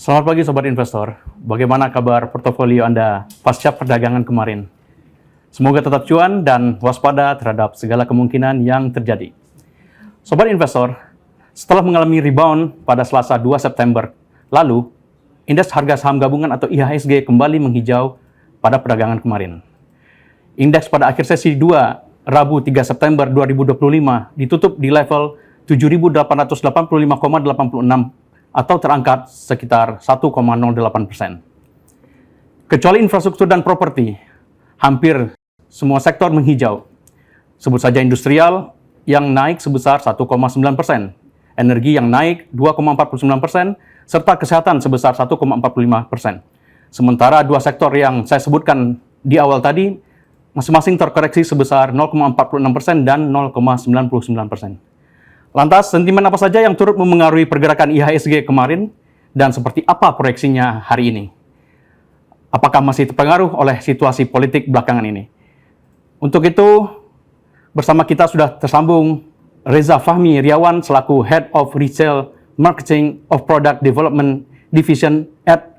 Selamat pagi Sobat Investor. Bagaimana kabar portofolio Anda pasca perdagangan kemarin? Semoga tetap cuan dan waspada terhadap segala kemungkinan yang terjadi. Sobat Investor, setelah mengalami rebound pada Selasa 2 September lalu, indeks harga saham gabungan atau IHSG kembali menghijau pada perdagangan kemarin. Indeks pada akhir sesi 2 Rabu 3 September 2025 ditutup di level 7.885,86 atau terangkat sekitar 1,08%. Kecuali infrastruktur dan properti, hampir semua sektor menghijau. Sebut saja industrial yang naik sebesar 1,9%, energi yang naik 2,49%, serta kesehatan sebesar 1,45%. Sementara dua sektor yang saya sebutkan di awal tadi, masing-masing terkoreksi sebesar 0,46% dan 0,99%. Lantas, sentimen apa saja yang turut memengaruhi pergerakan IHSG kemarin dan seperti apa proyeksinya hari ini? Apakah masih terpengaruh oleh situasi politik belakangan ini? Untuk itu, bersama kita sudah tersambung Reza Fahmi Riawan selaku Head of Retail Marketing of Product Development Division at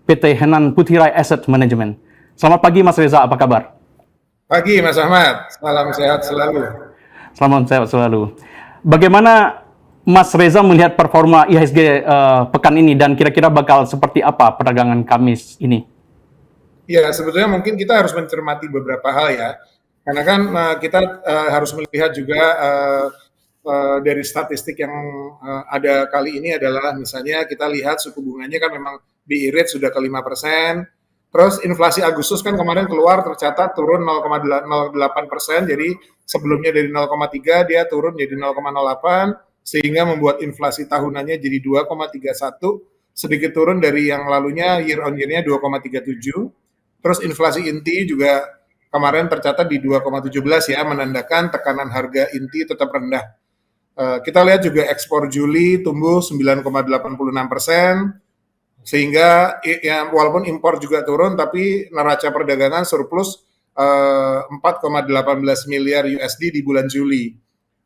PT Henan Puthirai Asset Management. Selamat pagi Mas Reza, apa kabar? Pagi Mas Ahmad, salam sehat selalu. Salam sehat selalu. Bagaimana Mas Reza melihat performa IHSG pekan ini dan kira-kira bakal seperti apa perdagangan Kamis ini? Ya, sebetulnya mungkin kita harus mencermati beberapa hal ya. Karena kan kita harus melihat juga dari statistik yang ada kali ini adalah misalnya kita lihat suku bunganya kan memang BI rate sudah ke 5%. Terus inflasi Agustus kan kemarin keluar tercatat turun 0,08%, jadi sebelumnya dari 0,3 dia turun jadi 0,08 sehingga membuat inflasi tahunannya jadi 2,31, sedikit turun dari yang lalunya year on year-nya 2,37. Terus inflasi inti juga kemarin tercatat di 2,17 ya, menandakan tekanan harga inti tetap rendah. Kita lihat juga ekspor Juli tumbuh 9,86%. Sehingga ya, walaupun impor juga turun, tapi neraca perdagangan surplus 4,18 miliar USD di bulan Juli.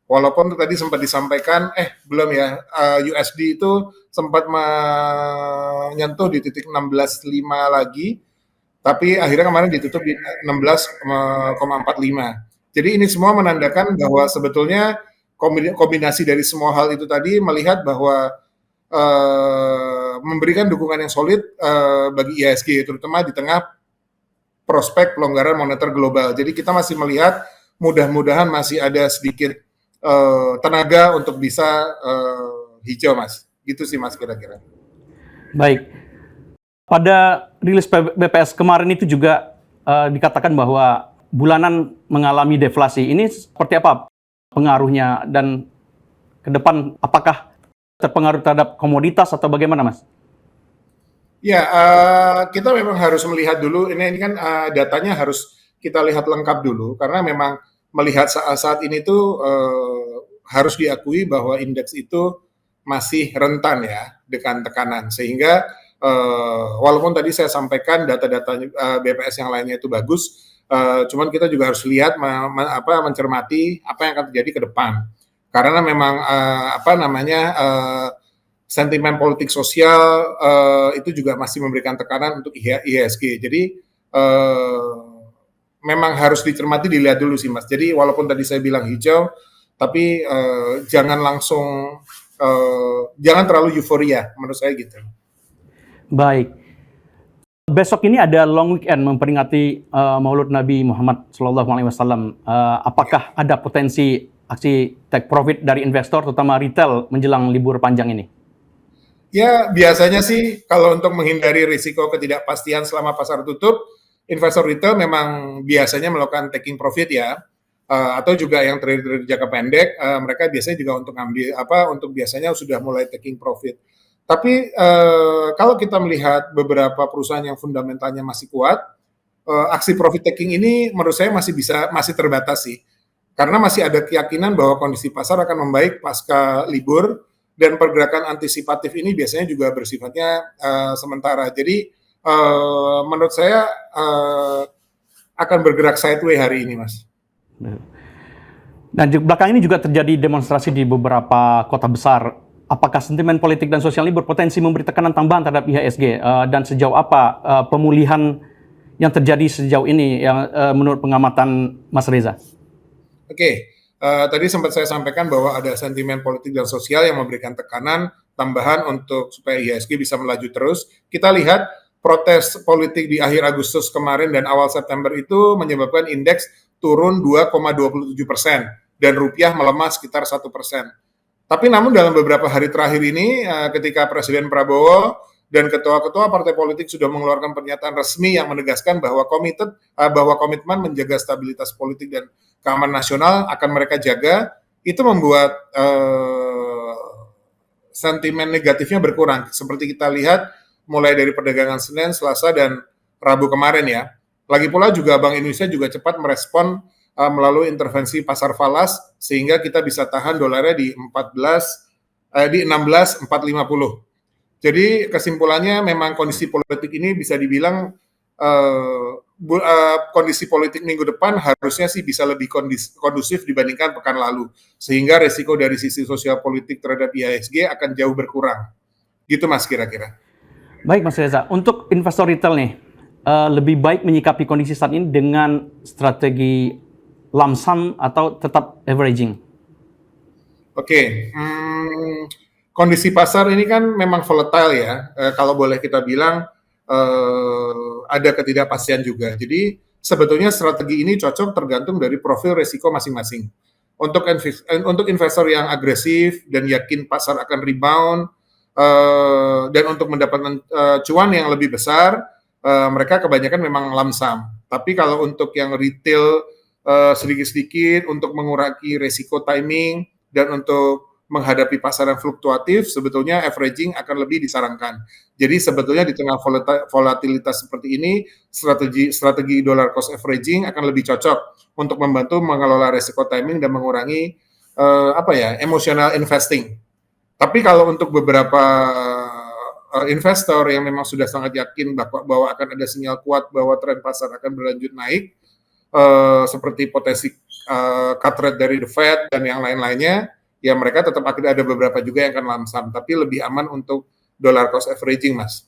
Walaupun tadi sempat disampaikan, belum ya, USD itu sempat menyentuh di titik 16,5 lagi, tapi akhirnya kemarin ditutup di 16,45. Jadi ini semua menandakan bahwa sebetulnya kombinasi dari semua hal itu tadi melihat bahwa memberikan dukungan yang solid bagi IHSG, terutama di tengah prospek pelonggaran moneter global. Jadi kita masih melihat mudah-mudahan masih ada sedikit tenaga untuk bisa hijau, Mas. Gitu sih, Mas, kira-kira. Baik. Pada rilis BPS kemarin itu juga dikatakan bahwa bulanan mengalami deflasi. Ini seperti apa pengaruhnya dan ke depan apakah terpengaruh terhadap komoditas atau bagaimana, Mas? Ya, kita memang harus melihat dulu, ini kan datanya harus kita lihat lengkap dulu, karena memang melihat saat ini tuh harus diakui bahwa indeks itu masih rentan ya dengan tekanan, sehingga walaupun tadi saya sampaikan data-data BPS yang lainnya itu bagus, cuman kita juga harus lihat mencermati apa yang akan terjadi ke depan. Karena memang sentimen politik sosial itu juga masih memberikan tekanan untuk IHSG. Jadi memang harus dicermati, dilihat dulu sih, Mas. Jadi walaupun tadi saya bilang hijau, tapi jangan langsung jangan terlalu euforia, menurut saya gitu. Baik. Besok ini ada long weekend memperingati Maulud Nabi Muhammad SAW. Apakah ada potensi aksi take profit dari investor, terutama retail, menjelang libur panjang ini? Ya, biasanya sih kalau untuk menghindari risiko ketidakpastian selama pasar tutup, investor retail memang biasanya melakukan taking profit ya, atau juga yang trader jangka pendek, mereka biasanya juga untuk ngambil untuk biasanya sudah mulai taking profit. Tapi kalau kita melihat beberapa perusahaan yang fundamentalnya masih kuat, aksi profit taking ini menurut saya masih terbatas sih. Karena masih ada keyakinan bahwa kondisi pasar akan membaik pasca libur, dan pergerakan antisipatif ini biasanya juga bersifatnya sementara. Jadi menurut saya akan bergerak sideways hari ini, Mas. Dan belakang ini juga terjadi demonstrasi di beberapa kota besar apakah sentimen politik dan sosial ini berpotensi memberi tekanan tambahan terhadap IHSG dan sejauh apa pemulihan yang terjadi sejauh ini yang menurut pengamatan Mas Reza? Oke, tadi sempat saya sampaikan bahwa ada sentimen politik dan sosial yang memberikan tekanan tambahan untuk supaya IHSG bisa melaju terus. Kita lihat protes politik di akhir Agustus kemarin dan awal September itu menyebabkan indeks turun 2,27% dan rupiah melemah sekitar 1%. Tapi namun dalam beberapa hari terakhir ini, ketika Presiden Prabowo dan ketua-ketua partai politik sudah mengeluarkan pernyataan resmi yang menegaskan bahwa komitmen menjaga stabilitas politik dan keamanan nasional akan mereka jaga, itu membuat sentimen negatifnya berkurang. Seperti kita lihat mulai dari perdagangan Senin, Selasa, dan Rabu kemarin ya. Lagi pula juga Bank Indonesia juga cepat merespon melalui intervensi pasar falas sehingga kita bisa tahan dolarnya di 16.450. Jadi kesimpulannya memang kondisi politik ini bisa dibilang kondisi politik minggu depan harusnya sih bisa lebih kondusif dibandingkan pekan lalu, sehingga resiko dari sisi sosial politik terhadap IHSG akan jauh berkurang. Gitu Mas kira-kira. Baik Mas Reza, untuk investor retail nih, lebih baik menyikapi kondisi saat ini dengan strategi lump sum atau tetap averaging? Oke, kondisi pasar ini kan memang volatile ya, kalau boleh kita bilang ada ketidakpastian juga. Jadi sebetulnya strategi ini cocok tergantung dari profil resiko masing-masing. Untuk investor yang agresif dan yakin pasar akan rebound, dan untuk mendapatkan cuan yang lebih besar, mereka kebanyakan memang lump sum. Tapi kalau untuk yang retail sedikit-sedikit untuk mengurangi resiko timing dan untuk menghadapi pasar yang fluktuatif, sebetulnya averaging akan lebih disarankan. Jadi sebetulnya di tengah volatilitas seperti ini, strategi dollar cost averaging akan lebih cocok untuk membantu mengelola resiko timing dan mengurangi emotional investing. Tapi kalau untuk beberapa investor yang memang sudah sangat yakin bahwa akan ada sinyal kuat bahwa tren pasar akan berlanjut naik, seperti potensi cut rate dari The Fed dan yang lain-lainnya, ya mereka tetap akan ada beberapa juga yang akan lump sum, tapi lebih aman untuk dollar cost averaging, Mas.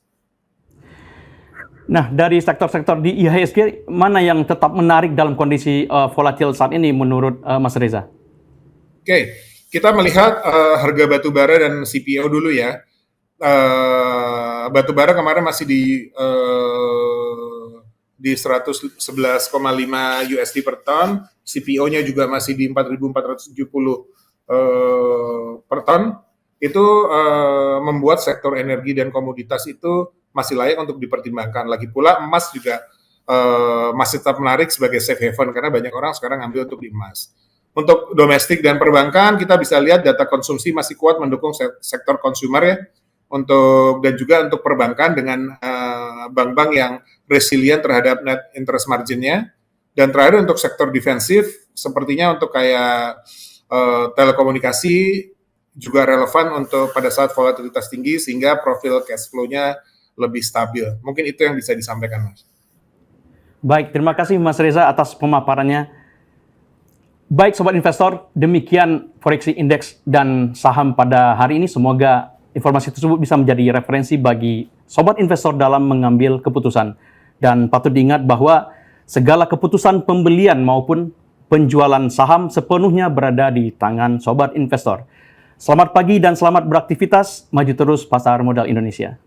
Nah, dari sektor-sektor di IHSG, mana yang tetap menarik dalam kondisi volatil saat ini menurut Mas Reza? Oke, kita melihat harga batu bara dan CPO dulu ya. Batu bara kemarin masih di 111,5 USD per ton, CPO-nya juga masih di 4.470 per ton. Itu membuat sektor energi dan komoditas itu masih layak untuk dipertimbangkan. Lagi pula emas juga masih tetap menarik sebagai safe haven karena banyak orang sekarang ambil untuk di emas. Untuk domestik dan perbankan kita bisa lihat data konsumsi masih kuat mendukung sektor konsumer ya. Dan juga untuk perbankan dengan bank-bank yang resilient terhadap net interest margin-nya. Dan terakhir untuk sektor defensif sepertinya untuk kayak telekomunikasi juga relevan untuk pada saat volatilitas tinggi sehingga profil cash flow-nya lebih stabil. Mungkin itu yang bisa disampaikan, Mas. Baik, terima kasih Mas Reza atas pemaparannya. Baik Sobat Investor, demikian proyeksi indeks dan saham pada hari ini. Semoga informasi tersebut bisa menjadi referensi bagi Sobat Investor dalam mengambil keputusan. Dan patut diingat bahwa segala keputusan pembelian maupun penjualan saham sepenuhnya berada di tangan Sobat Investor. Selamat pagi dan selamat beraktivitas. Maju terus pasar modal Indonesia.